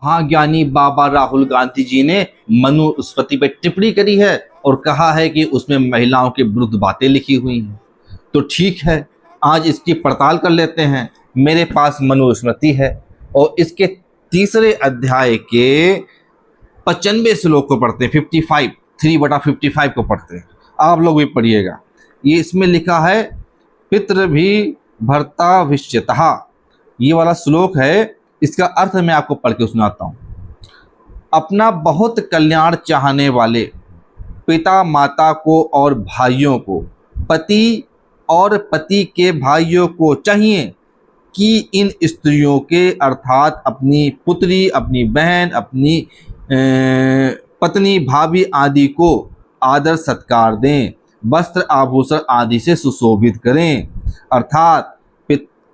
महाज्ञानी बाबा राहुल गांधी जी ने मनुस्मृति पे टिप्पणी करी है और कहा है कि उसमें महिलाओं के विरुद्ध बातें लिखी हुई हैं। तो ठीक है, आज इसकी पड़ताल कर लेते हैं। मेरे पास मनुस्मृति है और इसके तीसरे अध्याय के 95 श्लोक को पढ़ते हैं। 55 3/55 को पढ़ते हैं। आप लोग भी पढ़िएगा। ये इसमें लिखा है पितृभी भर्ता विश्यतः, ये वाला श्लोक है। इसका अर्थ मैं आपको पढ़ के सुनाता हूँ। अपना बहुत कल्याण चाहने वाले पिता माता को और भाइयों को, पति और पति के भाइयों को चाहिए कि इन स्त्रियों के अर्थात अपनी पुत्री, अपनी बहन, अपनी पत्नी, भाभी आदि को आदर सत्कार दें, वस्त्र आभूषण आदि से सुशोभित करें। अर्थात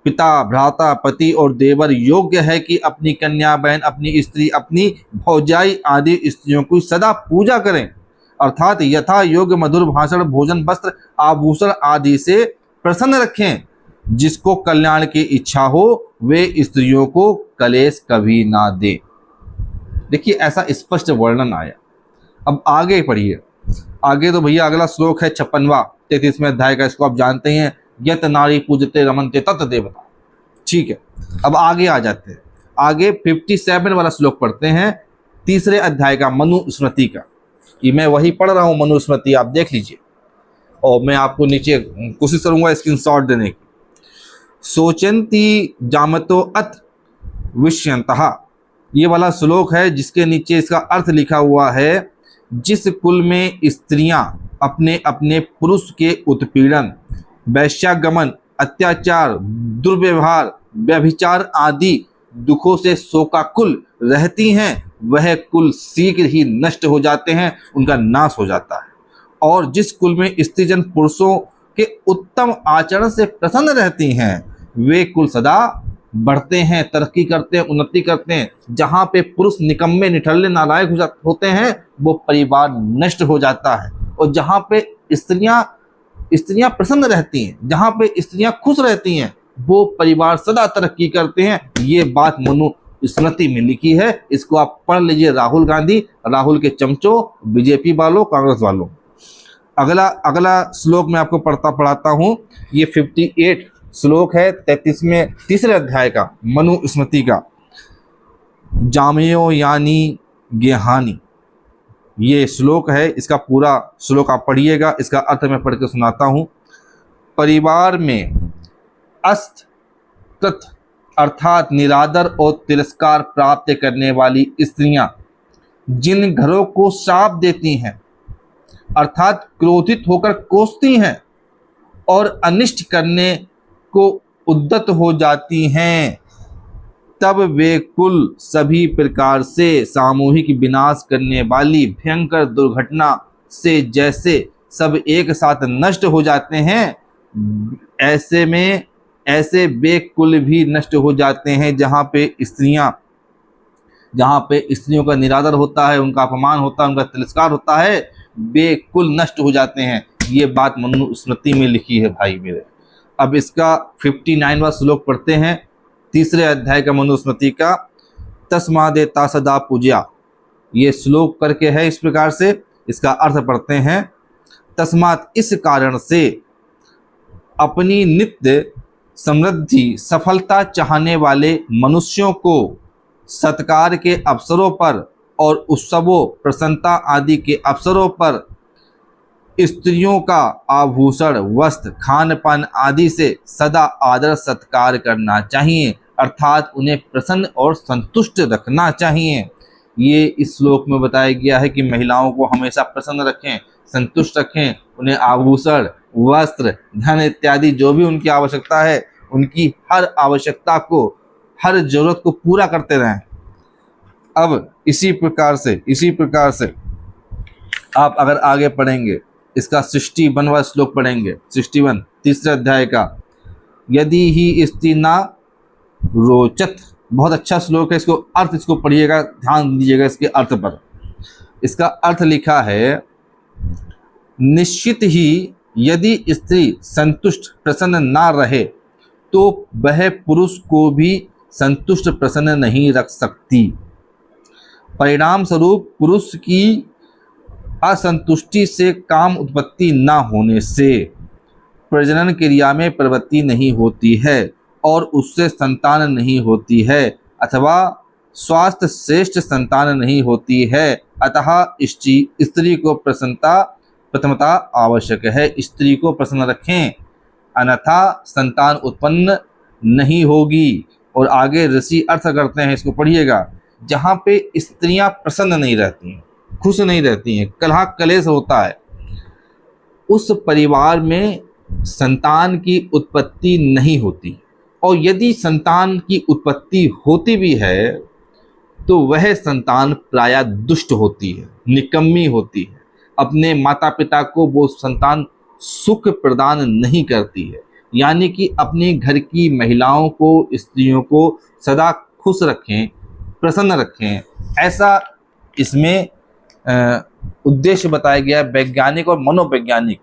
पिता, भ्राता, पति और देवर योग्य है कि अपनी कन्या, बहन, अपनी स्त्री, अपनी भौजाई आदि स्त्रियों की सदा पूजा करें। अर्थात यथा योग्य मधुर भाषण, भोजन, वस्त्र, आभूषण आदि से प्रसन्न रखें। जिसको कल्याण की इच्छा हो वे स्त्रियों को कलेश कभी ना दे। देखिए, ऐसा स्पष्ट वर्णन आया। अब आगे पढ़िए। आगे तो भैया अगला श्लोक है 56वां 33वें अध्याय का। इसको आप जानते हैं, यत नारी पूजते रमनते तत् देवता। ठीक है, अब आगे आ जाते हैं। आगे 57 वाला श्लोक पढ़ते हैं, तीसरे अध्याय का, मनुस्मृति का। ये मैं वही पढ़ रहा हूँ, मनुस्मृति, आप देख लीजिए और मैं आपको नीचे कोशिश करूंगा स्क्रीनशॉट देने की। सोचंती जामतो अत विष्यंतः, ये वाला श्लोक है जिसके नीचे इसका अर्थ लिखा हुआ है। जिस कुल में स्त्रियां अपने अपने पुरुष के उत्पीड़न, वैश्यागमन, अत्याचार, दुर्व्यवहार, व्यभिचार आदि दुखों से शोकाकुल रहती हैं, वह कुल शीघ्र ही नष्ट हो जाते हैं, उनका नाश हो जाता है। और जिस कुल में स्त्रीजन पुरुषों के उत्तम आचरण से प्रसन्न रहती हैं, वे कुल सदा बढ़ते हैं, तरक्की करते हैं, उन्नति करते हैं। जहाँ पे पुरुष निकम्मे, निठल्ले, नालायक होते हैं, वो परिवार नष्ट हो जाता है। और जहाँ पे स्त्रियां प्रसन्न रहती हैं, जहाँ पे स्त्रियां खुश रहती हैं, वो परिवार सदा तरक्की करते हैं। ये बात मनुस्मृति में लिखी है। इसको आप पढ़ लीजिए। राहुल गांधी, राहुल के चमचों, बीजेपी वालों, कांग्रेस वालों। अगला श्लोक मैं आपको पढ़ाता हूँ। ये 58 श्लोक है 33वें तीसरे अध्याय का, मनुस्मृति का। जामयो यानी गेहानी, ये श्लोक है। इसका पूरा श्लोक आप पढ़िएगा। इसका अर्थ मैं पढ़ के सुनाता हूँ। परिवार में अस्त्रत अर्थात निरादर और तिरस्कार प्राप्त करने वाली स्त्रियां जिन घरों को शाप देती हैं, अर्थात क्रोधित होकर कोसती हैं और अनिष्ट करने को उद्यत हो जाती हैं, तब वे कुल सभी प्रकार से सामूहिक विनाश करने वाली भयंकर दुर्घटना से जैसे सब एक साथ नष्ट हो जाते हैं, ऐसे वे कुल भी नष्ट हो जाते हैं जहाँ पे स्त्रियों का निरादर होता है, उनका अपमान होता है, उनका तिरस्कार होता है, वे कुल नष्ट हो जाते हैं। ये बात मनुस्मृति में लिखी है भाई मेरे। अब इसका 59वां श्लोक पढ़ते हैं, तीसरे अध्याय का मनुस्मृति का। तस्मादेता सदा पूज्या, ये श्लोक करके है इस प्रकार से। इसका अर्थ पढ़ते हैं। तस्मात, इस कारण से अपनी नित्य समृद्धि, सफलता चाहने वाले मनुष्यों को सत्कार के अवसरों पर और उत्सवों, प्रसन्नता आदि के अवसरों पर स्त्रियों का आभूषण, वस्त्र, खान पान आदि से सदा आदर सत्कार करना चाहिए। अर्थात उन्हें प्रसन्न और संतुष्ट रखना चाहिए। ये इस श्लोक में बताया गया है कि महिलाओं को हमेशा प्रसन्न रखें, संतुष्ट रखें, उन्हें आभूषण, वस्त्र, धन इत्यादि जो भी उनकी आवश्यकता है, उनकी हर आवश्यकता को, हर जरूरत को पूरा करते रहें। अब इसी प्रकार से आप अगर आगे पढ़ेंगे, इसका 61वां श्लोक पढ़ेंगे। 61 तीसरे अध्याय का। यदि ही स्त्री ना रोचत, बहुत अच्छा श्लोक है। इसको पढ़िएगा, ध्यान दीजिएगा इसके अर्थ पर। इसका अर्थ लिखा है, निश्चित ही यदि स्त्री संतुष्ट प्रसन्न ना रहे तो वह पुरुष को भी संतुष्ट प्रसन्न नहीं रख सकती। परिणाम स्वरूप पुरुष की असंतुष्टि से काम उत्पत्ति न होने से प्रजनन क्रिया में प्रवृत्ति नहीं होती है और उससे संतान नहीं होती है, अथवा स्वास्थ्य श्रेष्ठ संतान नहीं होती है। अतः स्त्री को प्रथमता आवश्यक है। स्त्री को प्रसन्न रखें, अन्यथा संतान उत्पन्न नहीं होगी। और आगे ऋषि अर्थ करते हैं, इसको पढ़िएगा। जहाँ पे स्त्रियां प्रसन्न नहीं रहती हैं, खुश नहीं रहती हैं, कलह कलेश होता है, उस परिवार में संतान की उत्पत्ति नहीं होती। और यदि संतान की उत्पत्ति होती भी है तो वह संतान प्रायः दुष्ट होती है, निकम्मी होती है। अपने माता पिता को वो संतान सुख प्रदान नहीं करती है। यानी कि अपने घर की महिलाओं को, स्त्रियों को सदा खुश रखें, प्रसन्न रखें, ऐसा इसमें उद्देश्य बताया गया है। वैज्ञानिक और मनोवैज्ञानिक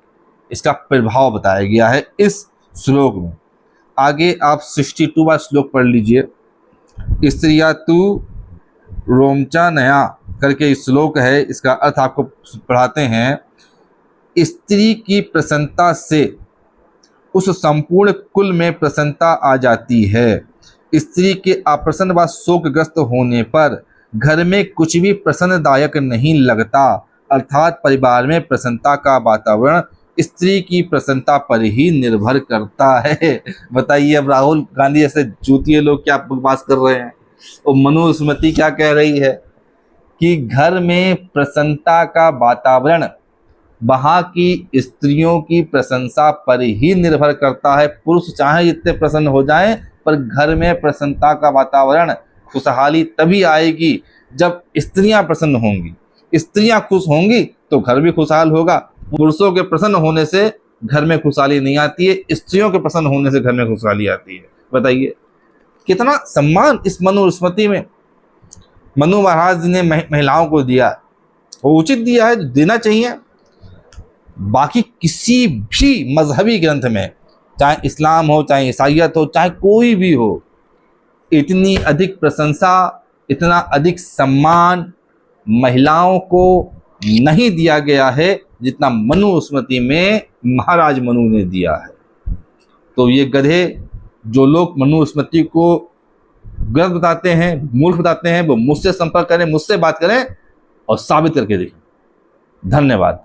इसका प्रभाव बताया गया है इस श्लोक में। आगे आप 62वां श्लोक पढ़ लीजिए। स्त्रिया तु रोमचा नया करके श्लोक है, इसका अर्थ आपको पढ़ाते हैं। स्त्री की प्रसन्नता से उस संपूर्ण कुल में प्रसन्नता आ जाती है। स्त्री के अप्रसन्न व शोकग्रस्त होने पर घर में कुछ भी प्रसन्नदायक नहीं लगता। अर्थात परिवार में प्रसन्नता का वातावरण स्त्री की प्रसन्नता पर ही निर्भर करता है। बताइए अब राहुल गांधी ऐसे चूतिए लोग क्या बकवास कर रहे हैं। और मनुस्मृति क्या कह रही है कि घर में प्रसन्नता का वातावरण वहाँ की स्त्रियों की प्रशंसा पर ही निर्भर करता है। पुरुष चाहे जितने प्रसन्न हो जाएं, पर घर में प्रसन्नता का वातावरण, खुशहाली तभी आएगी जब स्त्रियां प्रसन्न होंगी। स्त्रियां खुश होंगी तो घर भी खुशहाल होगा। पुरुषों के प्रसन्न होने से घर में खुशहाली नहीं आती है, स्त्रियों के प्रसन्न होने से घर में खुशहाली आती है। बताइए कितना सम्मान इस मनुस्मृति में मनु महाराज जी ने महिलाओं को दिया। वो उचित दिया है, देना चाहिए। बाकी किसी भी मजहबी ग्रंथ में, चाहे इस्लाम हो, चाहे ईसाइयत हो, चाहे कोई भी हो, इतनी अधिक प्रशंसा, इतना अधिक सम्मान महिलाओं को नहीं दिया गया है जितना मनुस्मृति में महाराज मनु ने दिया है। तो ये गधे जो लोग मनुस्मृति को गलत बताते हैं, मूर्ख बताते हैं, वो मुझसे संपर्क करें, मुझसे बात करें और साबित करके देखें। धन्यवाद।